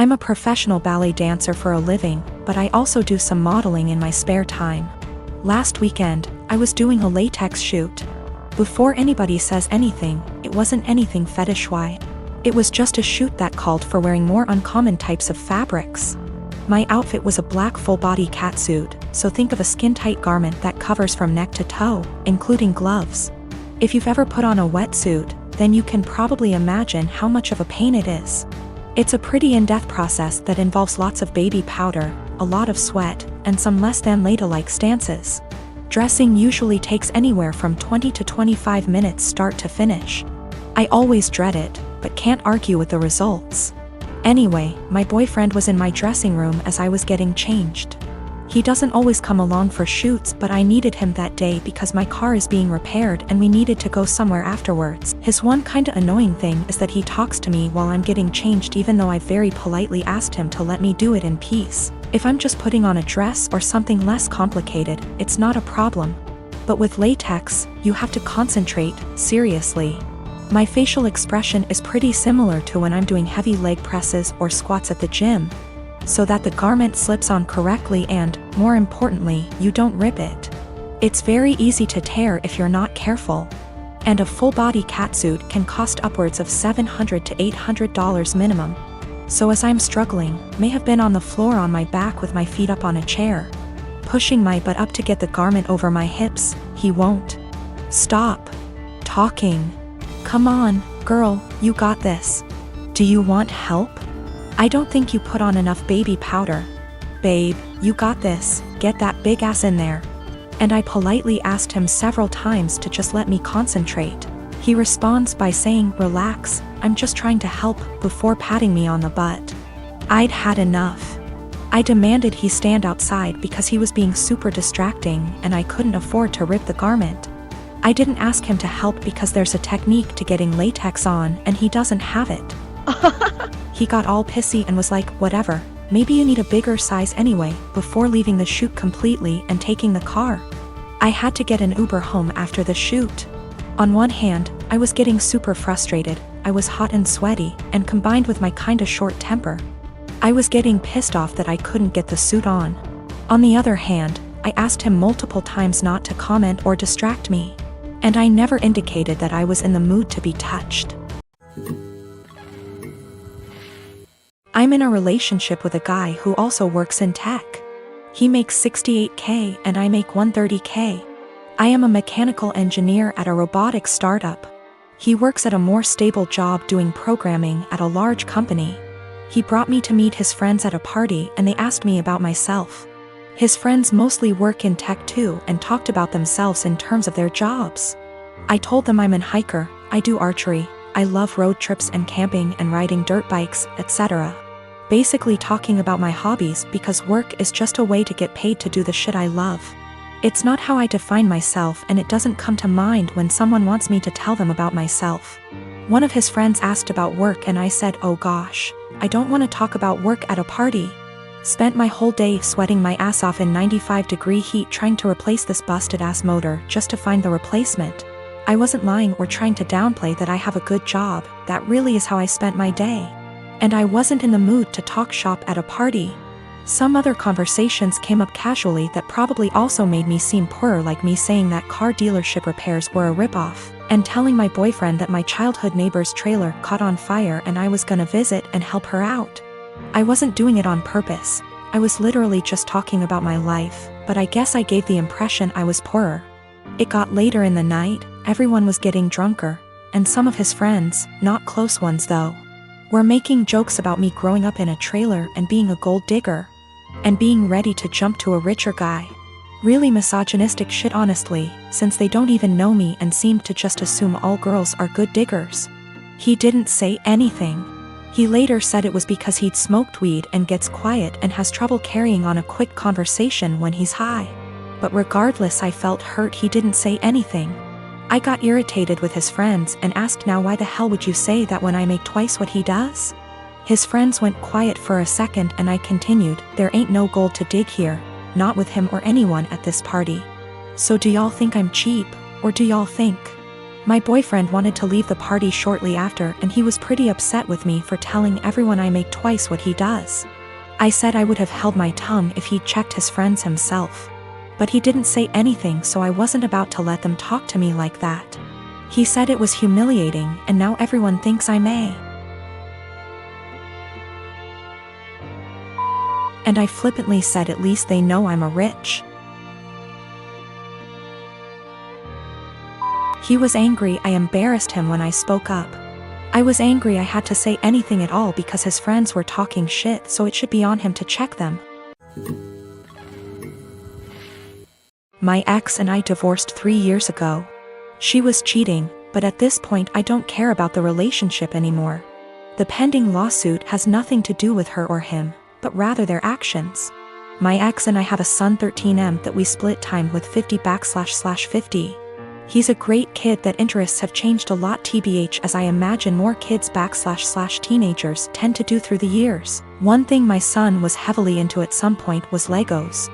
I'm a professional ballet dancer for a living, but I also do some modeling in my spare time. Last weekend, I was doing a latex shoot. Before anybody says anything, it wasn't anything fetish-wise. It was just a shoot that called for wearing more uncommon types of fabrics. My outfit was a black full-body catsuit, so think of a skin-tight garment that covers from neck to toe, including gloves. If you've ever put on a wetsuit, then you can probably imagine how much of a pain it is. It's a pretty in-depth process that involves lots of baby powder, a lot of sweat, and some less than ladylike stances. Dressing usually takes anywhere from 20 to 25 minutes start to finish. I always dread it, but can't argue with the results. Anyway, my boyfriend was in my dressing room as I was getting changed. He doesn't always come along for shoots, but I needed him that day because my car is being repaired and we needed to go somewhere afterwards. His one kinda annoying thing is that he talks to me while I'm getting changed even though I very politely asked him to let me do it in peace. If I'm just putting on a dress or something less complicated, it's not a problem. But with latex, you have to concentrate, seriously. My facial expression is pretty similar to when I'm doing heavy leg presses or squats at the gym, so that the garment slips on correctly and, more importantly, you don't rip it. It's very easy to tear if you're not careful. And a full-body catsuit can cost upwards of $700 to $800 minimum. So as I'm struggling, may have been on the floor on my back with my feet up on a chair, pushing my butt up to get the garment over my hips, he won't stop talking. Come on, girl, you got this. Do you want help? I don't think you put on enough baby powder. Babe, you got this, get that big ass in there. And I politely asked him several times to just let me concentrate. He responds by saying, relax, I'm just trying to help, before patting me on the butt. I'd had enough. I demanded he stand outside because he was being super distracting and I couldn't afford to rip the garment. I didn't ask him to help because there's a technique to getting latex on and he doesn't have it. He got all pissy and was like, whatever, maybe you need a bigger size anyway, before leaving the shoot completely and taking the car. I had to get an Uber home after the shoot. On one hand, I was getting super frustrated, I was hot and sweaty, and combined with my kinda short temper, I was getting pissed off that I couldn't get the suit on. On the other hand, I asked him multiple times not to comment or distract me. And I never indicated that I was in the mood to be touched. I'm in a relationship with a guy who also works in tech. He makes $68K and I make $130K. I am a mechanical engineer at a robotics startup. He works at a more stable job doing programming at a large company. He brought me to meet his friends at a party and they asked me about myself. His friends mostly work in tech too and talked about themselves in terms of their jobs. I told them I'm an hiker, I do archery, I love road trips and camping and riding dirt bikes, etc. Basically talking about my hobbies because work is just a way to get paid to do the shit I love. It's not how I define myself and it doesn't come to mind when someone wants me to tell them about myself. One of his friends asked about work and I said, oh gosh, I don't want to talk about work at a party. Spent my whole day sweating my ass off in 95-degree heat trying to replace this busted ass motor just to find the replacement. I wasn't lying or trying to downplay that I have a good job, that really is how I spent my day. And I wasn't in the mood to talk shop at a party. Some other conversations came up casually that probably also made me seem poorer, like me saying that car dealership repairs were a ripoff, and telling my boyfriend that my childhood neighbor's trailer caught on fire and I was gonna visit and help her out. I wasn't doing it on purpose, I was literally just talking about my life, but I guess I gave the impression I was poorer. It got later in the night, everyone was getting drunker, and some of his friends, not close ones though, were making jokes about me growing up in a trailer and being a gold digger, and being ready to jump to a richer guy. Really misogynistic shit honestly, since they don't even know me and seem to just assume all girls are good diggers. He didn't say anything. He later said it was because he'd smoked weed and gets quiet and has trouble carrying on a quick conversation when he's high. But regardless, I felt hurt he didn't say anything. I got irritated with his friends and asked, now why the hell would you say that when I make twice what he does? His friends went quiet for a second and I continued, there ain't no gold to dig here, not with him or anyone at this party. So do y'all think I'm cheap, or do y'all think My boyfriend wanted to leave the party shortly after, and he was pretty upset with me for telling everyone I make twice what he does. I said I would have held my tongue if he'd checked his friends himself. But he didn't say anything, so I wasn't about to let them talk to me like that. He said it was humiliating, and now everyone thinks I may. And I flippantly said at least they know I'm a rich. He was angry. I embarrassed him when I spoke up. I was angry I had to say anything at all because his friends were talking shit, so it should be on him to check them. My ex and I divorced 3 years ago. She was cheating, but at this point I don't care about the relationship anymore. The pending lawsuit has nothing to do with her or him, but rather their actions. My ex and I have a son 13M that we split time with 50//50. He's a great kid that interests have changed a lot tbh, as I imagine more kids / teenagers tend to do through the years. One thing my son was heavily into at some point was Legos.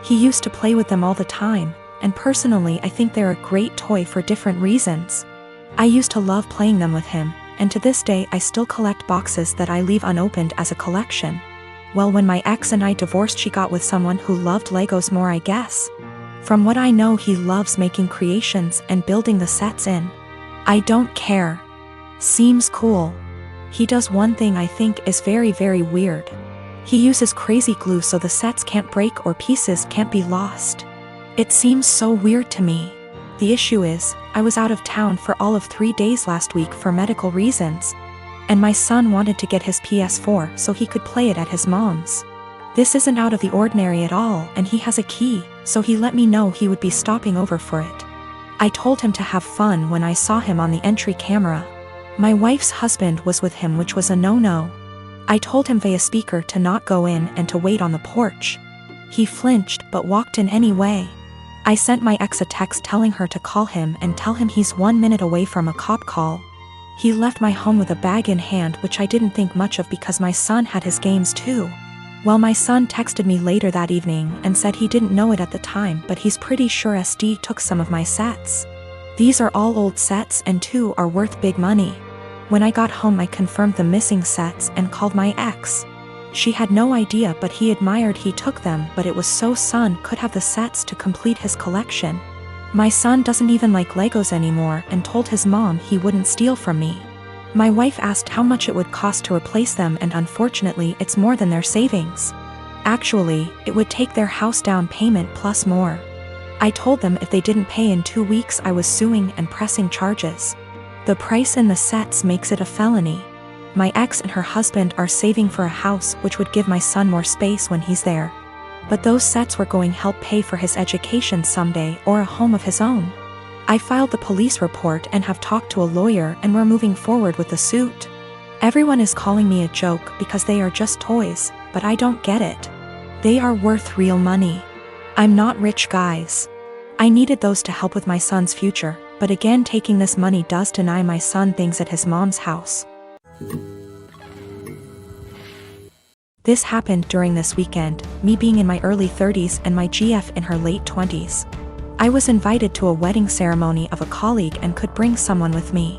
He used to play with them all the time, and personally I think they're a great toy for different reasons. I used to love playing them with him, and to this day I still collect boxes that I leave unopened as a collection. Well, when my ex and I divorced, she got with someone who loved Legos more, I guess. From what I know, he loves making creations and building the sets in. I don't care. Seems cool. He does one thing I think is very, very weird. He uses crazy glue so the sets can't break or pieces can't be lost. It seems so weird to me. The issue is, I was out of town for all of 3 days last week for medical reasons. And my son wanted to get his PS4 so he could play it at his mom's. This isn't out of the ordinary at all, and he has a key, so he let me know he would be stopping over for it. I told him to have fun when I saw him on the entry camera. My wife's husband was with him, which was a no-no. I told him via speaker to not go in and to wait on the porch. He flinched but walked in anyway. I sent my ex a text telling her to call him and tell him he's 1 minute away from a cop call. He left my home with a bag in hand, which I didn't think much of because my son had his games too. Well, my son texted me later that evening and said he didn't know it at the time, but he's pretty sure SD took some of my sets. These are all old sets and 2 are worth big money. When I got home I confirmed the missing sets and called my ex. She had no idea, but he admired he took them, but it was so son could have the sets to complete his collection. My son doesn't even like Legos anymore and told his mom he wouldn't steal from me. My wife asked how much it would cost to replace them, and unfortunately it's more than their savings. Actually, it would take their house down payment plus more. I told them if they didn't pay in 2 weeks I was suing and pressing charges. The price in the sets makes it a felony. My ex and her husband are saving for a house which would give my son more space when he's there. But those sets were going to help pay for his education someday or a home of his own. I filed the police report and have talked to a lawyer, and we're moving forward with the suit. Everyone is calling me a joke because they are just toys, but I don't get it. They are worth real money. I'm not rich, guys. I needed those to help with my son's future, but again, taking this money does deny my son things at his mom's house. This happened during this weekend, me being in my early 30s and my GF in her late 20s. I was invited to a wedding ceremony of a colleague and could bring someone with me.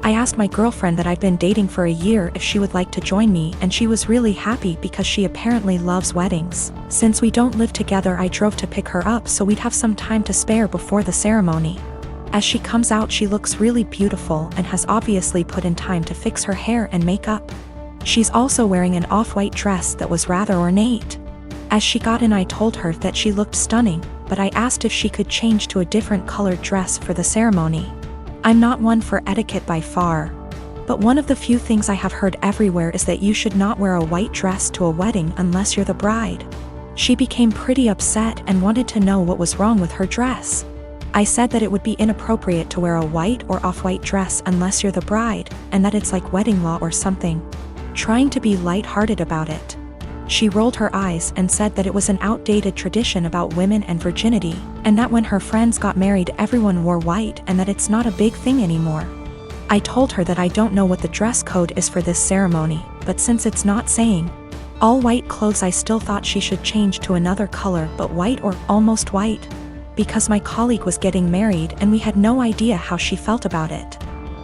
I asked my girlfriend that I've been dating for a year if she would like to join me, and she was really happy because she apparently loves weddings. Since we don't live together, I drove to pick her up so we'd have some time to spare before the ceremony. As she comes out, she looks really beautiful and has obviously put in time to fix her hair and makeup. She's also wearing an off-white dress that was rather ornate. As she got in, I told her that she looked stunning, but I asked if she could change to a different colored dress for the ceremony. I'm not one for etiquette by far, but one of the few things I have heard everywhere is that you should not wear a white dress to a wedding unless you're the bride. She became pretty upset and wanted to know what was wrong with her dress. I said that it would be inappropriate to wear a white or off-white dress unless you're the bride, and that it's like wedding law or something. Trying to be light-hearted about it. She rolled her eyes and said that it was an outdated tradition about women and virginity, and that when her friends got married everyone wore white and that it's not a big thing anymore. I told her that I don't know what the dress code is for this ceremony, but since it's not saying all white clothes, I still thought she should change to another color, but white or almost white. because my colleague was getting married and we had no idea how she felt about it.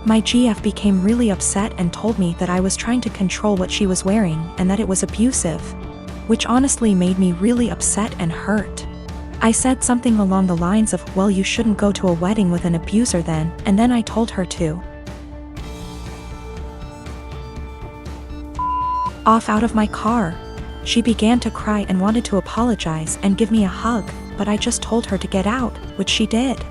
My GF became really upset and told me that I was trying to control what she was wearing and that it was abusive, which honestly made me really upset and hurt. I said something along the lines of, well, you shouldn't go to a wedding with an abuser then, and then I told her to off out of my car. She began to cry and wanted to apologize and give me a hug, but I just told her to get out, which she did.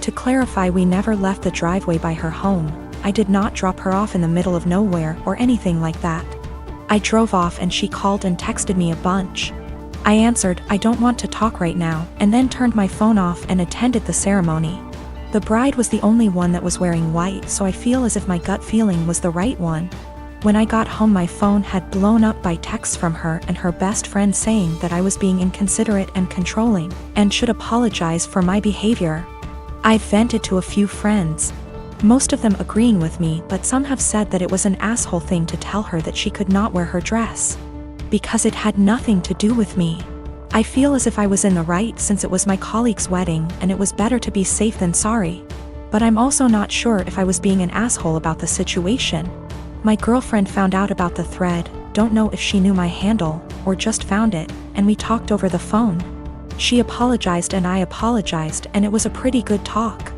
To clarify, we never left the driveway by her home. I did not drop her off in the middle of nowhere or anything like that. I drove off and she called and texted me a bunch. I answered, I don't want to talk right now, and then turned my phone off and attended the ceremony. The bride was the only one that was wearing white, so I feel as if my gut feeling was the right one. When I got home, my phone had blown up by texts from her and her best friend saying that I was being inconsiderate and controlling, and should apologize for my behavior. I vented to a few friends, most of them agreeing with me, but some have said that it was an asshole thing to tell her that she could not wear her dress, because it had nothing to do with me. I feel as if I was in the right since it was my colleague's wedding and it was better to be safe than sorry. But I'm also not sure if I was being an asshole about the situation. My girlfriend found out about the thread, don't know if she knew my handle, or just found it, and we talked over the phone. She apologized and I apologized, and it was a pretty good talk.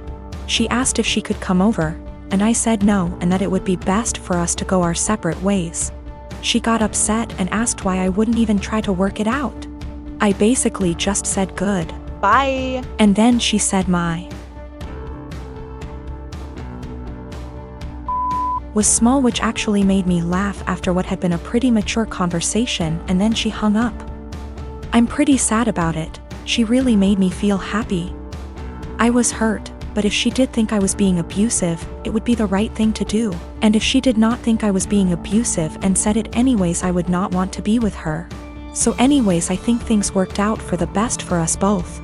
She asked if she could come over, and I said no and that it would be best for us to go our separate ways. She got upset and asked why I wouldn't even try to work it out. I basically just said good. Bye. And then she said my was small, which actually made me laugh after what had been a pretty mature conversation, and then she hung up. I'm pretty sad about it. She really made me feel happy. I was hurt, but if she did think I was being abusive, it would be the right thing to do. And if she did not think I was being abusive and said it anyways, I would not want to be with her. So anyways, I think things worked out for the best for us both.